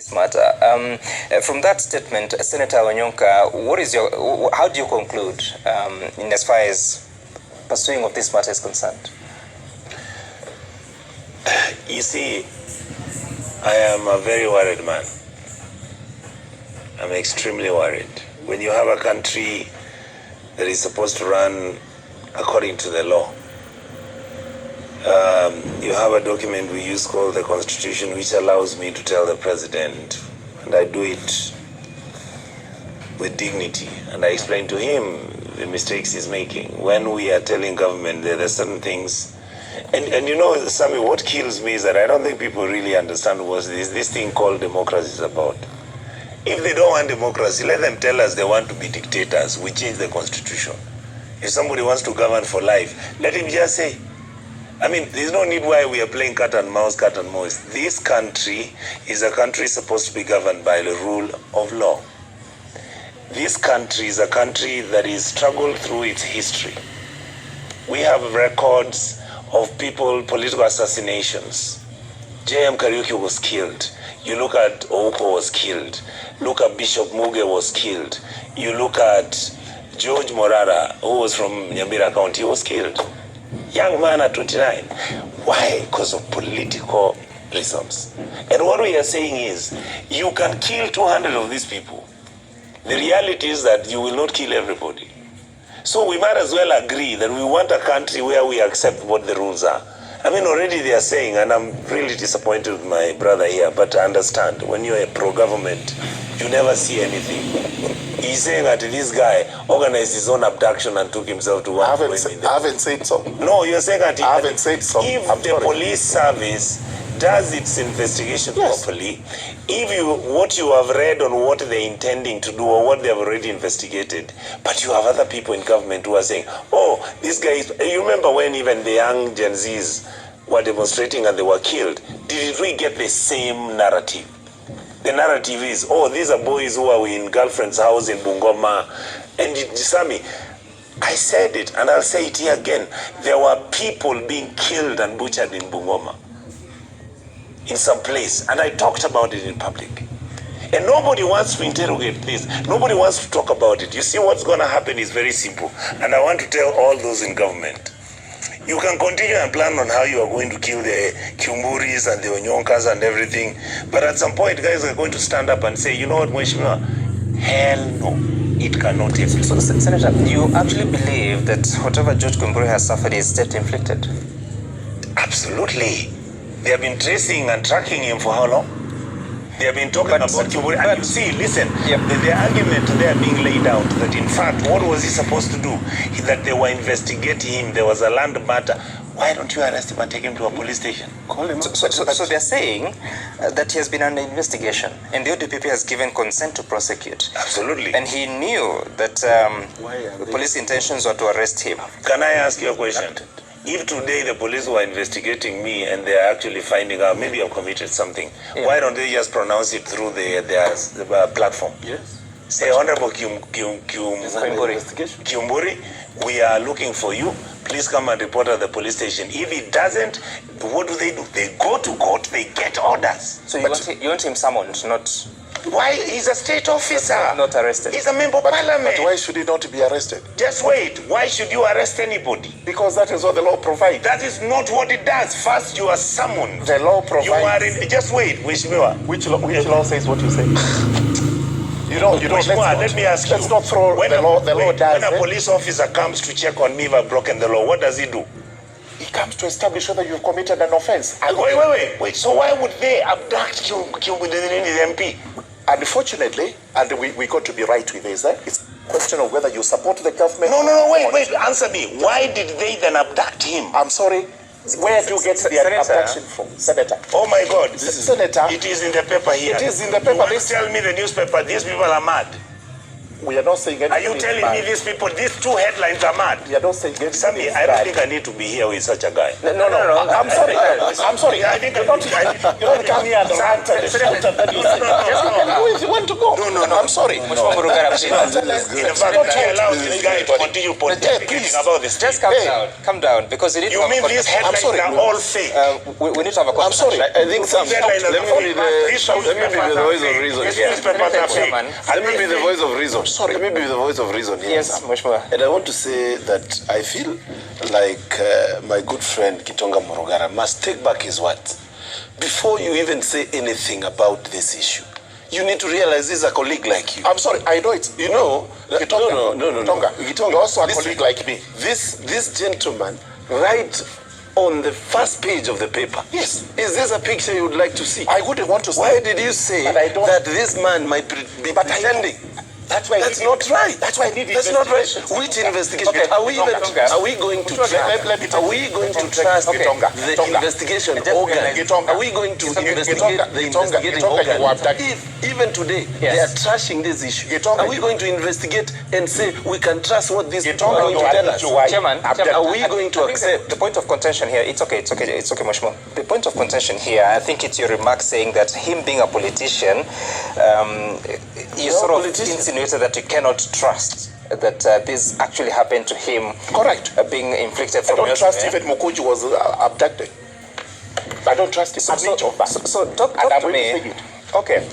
this matter. From that statement, Senator Onyonka, how do you conclude in as far as pursuing of this matter is concerned? You see, I am a very worried man. I'm extremely worried. When you have a country that is supposed to run according to the law, you have a document we use called the Constitution, which allows me to tell the president, and I do it with dignity, and I explain to him the mistakes he's making. When we are telling government there are certain things, and you know, Sammy, what kills me is that I don't think people really understand what this thing called democracy is about. If they don't want democracy, let them tell us they want to be dictators. We change the Constitution. If somebody wants to govern for life, let him just say. I mean, there's no need why we are playing cat and mouse. This country is a country supposed to be governed by the rule of law. This country is a country that is struggled through its history. We have records of political assassinations. J.M. Kariuki was killed. You look at Ouko was killed. Look at Bishop Muge was killed. You look at George Morara, who was from Nyambira County, was killed. Young man at 29. Why? Because of political reasons. And what we are saying is, you can kill 200 of these people. The reality is that you will not kill everybody. So we might as well agree that we want a country where we accept what the rules are. I mean, already they are saying, and I'm really disappointed with my brother here, but I understand, when you're a pro-government, you never see anything. He's saying that this guy organized his own abduction and took himself to work. I haven't said so. No, you're saying that I haven't said so. If the police service does its investigation properly, what you have read on what they're intending to do or what they have already investigated, but you have other people in government who are saying, oh, this guy is... You remember when even the young Gen Zs were demonstrating and they were killed? Did we get the same narrative? The narrative is, oh, these are boys who are in girlfriend's house in Bungoma. And Sami, I said it and I'll say it here again. There were people being killed and butchered in Bungoma, in some place, and I talked about it in public. And nobody wants to interrogate this. Nobody wants to talk about it. You see, what's going to happen is very simple. And I want to tell all those in government. You can continue and plan on how you are going to kill the Kiumburis and the Onyonkas and everything. But at some point, guys are going to stand up and say, you know what, Mheshimiwa? Hell no. It cannot happen. So, Senator, you actually believe that whatever George Kiumburi has suffered is state-inflicted? Absolutely. They have been tracing and tracking him for how long? They have been talking about Kiumburi. And you see, listen, the argument there being laid out that in fact, what was he supposed to do? That they were investigating him, there was a land matter. Why don't you arrest him and take him to a police station? Call him. So they're saying that he has been under investigation and the ODPP has given consent to prosecute. Absolutely. And he knew that the police intentions were to arrest him. Can I ask you a question? If today the police were investigating me and they are actually finding out maybe I've committed something, why don't they just pronounce it through the platform? Yes. Say, Honorable Kiumburi, we are looking for you. Please come and report at the police station. If it doesn't, what do? They go to court, they get orders. So you want him summoned, not... Why? He's a state officer. Not arrested. He's a member of parliament. But why should he not be arrested? Just wait. Why should you arrest anybody? Because that is what the law provides. That is not what it does. First, you are summoned. The law provides. You are in... Just wait, Mheshimiwa. Which law says what you say? You don't. Let me ask you. Let's not throw when the law does. When a police officer comes to check on me if I've broken the law, what does he do? He comes to establish whether you've committed an offense. Wait. So why would they abduct Kiumburi, the MP? Unfortunately, and we got to be right with this, it's a question of whether you support the government. No, wait, answer me. Why did they then abduct him? I'm sorry. Where do you get the abduction from, Senator? Oh my God. Senator. It is in the paper here. It is in the paper. You want to tell me the newspaper, these people are mad? We are not saying anything. Are you telling me these people, these two headlines are mad? We are not saying anything. Sammy, I don't think I need to be here with such a guy. No. I'm sorry. I'm sorry. I think you don't come here and rant and shout and then you say, want to go. No. I'm sorry. Mheshimiwa Murugara, please. In fact, I allow this guy to continue pontificating about this. Just calm down, because you need to You have mean a these context. headlines are all fake? We need to have a I'm context. sorry. I think some. Let me be the voice of reason here. Chairman. Let me be the voice of reason. Sorry. Let me be the voice of reason here. Yes, Mheshimiwa. And I want to say that I feel like my good friend Gitonga Murugara must take back his words. Before you even say anything about this issue, you need to realize this is a colleague like you. I'm sorry, I know it. You know, Gitonga. no. Gitonga, you're also a colleague like me. This gentleman, right on the first page of the paper. Yes. Is this a picture you would like to see? I wouldn't want to say. Why did you say But I don't- that this man might be pretending? That's why. That's not right. That's why I need That's not right. investigation. Which investigation? Okay, Are we Tonga. are we going to trust? Let me Are we going to trust Okay, Tonga. the Tonga. investigation Just organ? Gitonga. Are we going to Gitonga. investigate the Gitonga. investigating Gitonga, organ? you have done- If even today Yes. they are trashing this issue, Gitonga, are we going to investigate and say we can trust what these people Gitonga, are going you to are tell not us? to why. Chairman, Are we going to I think accept? the point of contention here, it's okay, Mheshimiwa. The point of contention here, I think it's your remark saying that him being a politician, you sort of insinuated that you cannot trust that this actually happened to him. Correct. Being inflicted I from don't trust elsewhere. even Mukuji was abducted. I don't trust him. So talk And I'm to going to me. say it. Okay.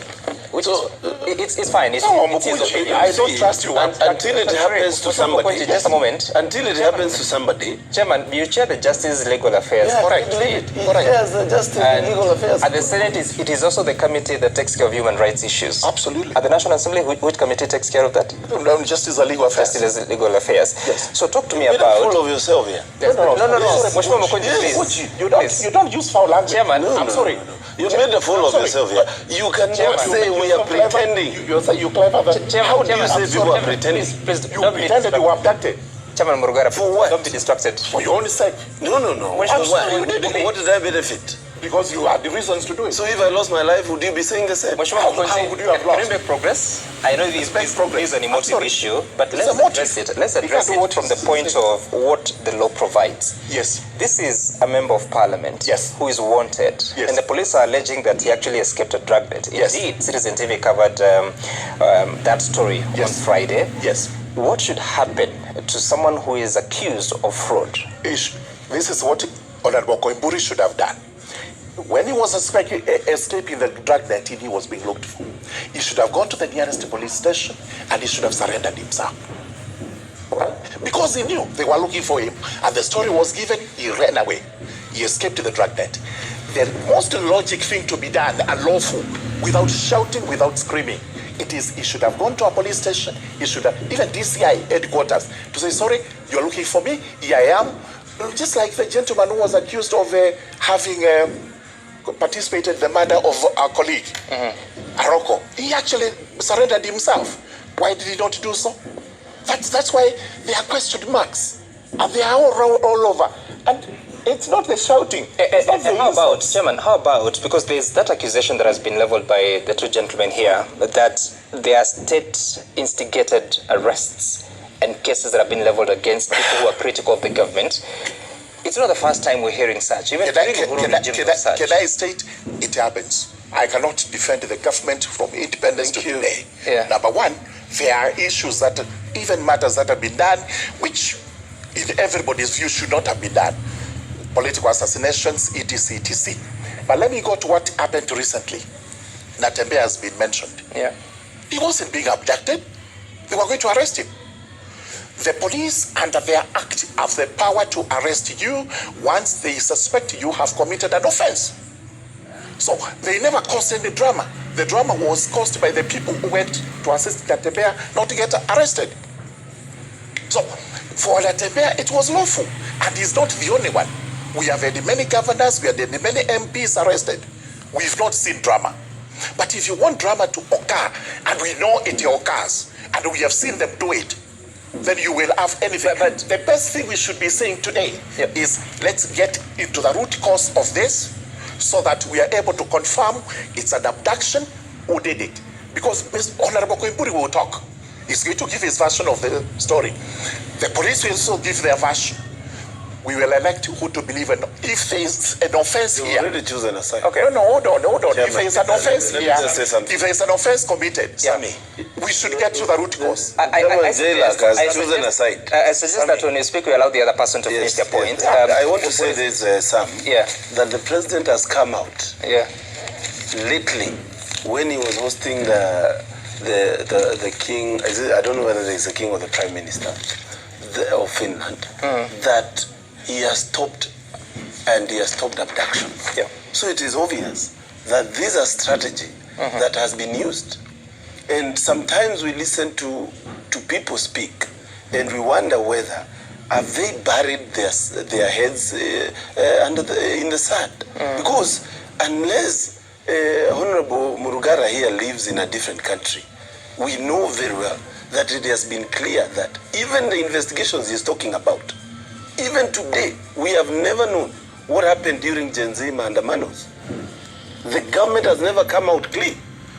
Which So, it's fine. It's, No, it is Mukuji, okay. I don't trust you. Until it happens to somebody. Just a moment. Until it happens to somebody. Chairman, you chair the Justice Legal Affairs. Correct. Correct. Yes, just And legal affairs. at the Senate, it is also the committee that takes care of human rights issues. Absolutely. At the National Assembly, which committee takes care of that? Justice and legal affairs. Justice Legal Affairs. Yes. So talk to me You about... full of yourself here. Yes. No. Yes. Mheshimiwa Mukunji, please. Mukuji, you Please. don't use foul language. Chairman, I'm sorry. You made a fool of sorry. yourself here. You cannot Chairman, say we are pretending. You say you clever. How do you say people are pretending? Please, You don't be pretended you were distracted. abducted Chairman Murugara, For what? don't be distracted. for your own sake No. Which For was- what did I benefit? because you had the reasons to do it. So if I lost my life, would you be saying the same? Mheshimiwa How Mukunji, would you have can we lost? make progress? I know this make progress. is an I'm emotive sorry. issue, but It's let's a motive. address it. Let's You address can't do it what from is the point saying. of what the law provides. Yes. This is a member of parliament Yes. who is wanted. Yes. And the police are alleging that he actually escaped a drug net. Yes. Indeed, Citizen TV covered that story Yes. on Friday. Yes. What should happen to someone who is accused of fraud? This is what Honorable Koimburi should have done. When he was escaping the drug net, he was being looked for. He should have gone to the nearest police station and he should have surrendered himself. Because he knew they were looking for him and the story was given, he ran away. He escaped the drug net. The most logic thing to be done and lawful, without shouting, without screaming, it is he should have gone to a police station. He should have, even DCI headquarters, to say, sorry, you're looking for me, here I am. Just like the gentleman who was accused of having participated in the murder of our colleague, Aroko. He actually surrendered himself. Why did he not do so? That's why there are question marks. And they are all over. And it's not the shouting. It's not the How about, insults. Chairman, how about, because there's that accusation that has been leveled by the two gentlemen here, that there are state-instigated arrests and cases that have been leveled against people who are critical of the government. It's not the first time we're hearing such. Even during the Uhuru regime was such. Can I state it happens? I cannot defend the government from independence to today. Yeah. Number one, there are issues that, even matters that have been done, which in everybody's view should not have been done. Political assassinations, etc. But let me go to what happened recently. Natembeya has been mentioned. Yeah. He wasn't being abducted. They were going to arrest him. The police, under their act, have the power to arrest you once they suspect you have committed an offense. So they never caused any drama. The drama was caused by the people who went to assist Natembeya not to get arrested. So for Natembeya, it was lawful. And he's not the only one. We have had many governors, we have had many MPs arrested. We've not seen drama. But if you want drama to occur, and we know it occurs, and we have seen them do it, then you will have anything. But the best thing we should be saying today is let's get into the root cause of this so that we are able to confirm it's an abduction, who did it. Because Honorable Koimburi will talk. He's going to give his version of the story. The police will also give their version. we will elect who to believe in. If there is an offense You here, already chosen a side. Okay. no, hold on. Chairman, If there is an offense let me here, just say something. if there is an offense committed, Yeah. Sammy, we should get to the root cause. Chairman Jailak has I chosen a suggest- side. I suggest that when you speak, we allow the other person to finish their point. I want to say this, Sam, Yeah. that the president has come out Yeah. lately when he was hosting the king. I don't know whether it's the king or the prime minister of Finland, that he has stopped abduction. Yeah. So it is obvious that this is a strategy that has been used. And sometimes we listen to people speak and we wonder whether have they buried their heads in the sand? Because unless Honorable Murugara here lives in a different country, we know very well that it has been clear that even the investigations he's talking about, even today, we have never known what happened during Gen Z Maandamanos. The government has never come out clean.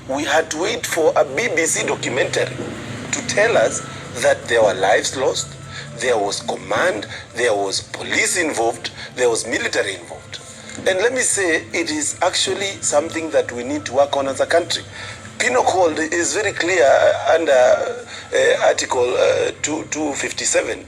We had to wait for a BBC documentary to tell us that there were lives lost, there was command, there was police involved, there was military involved. And let me say, it is actually something that we need to work on as a country. Penal Code is very clear under Article 257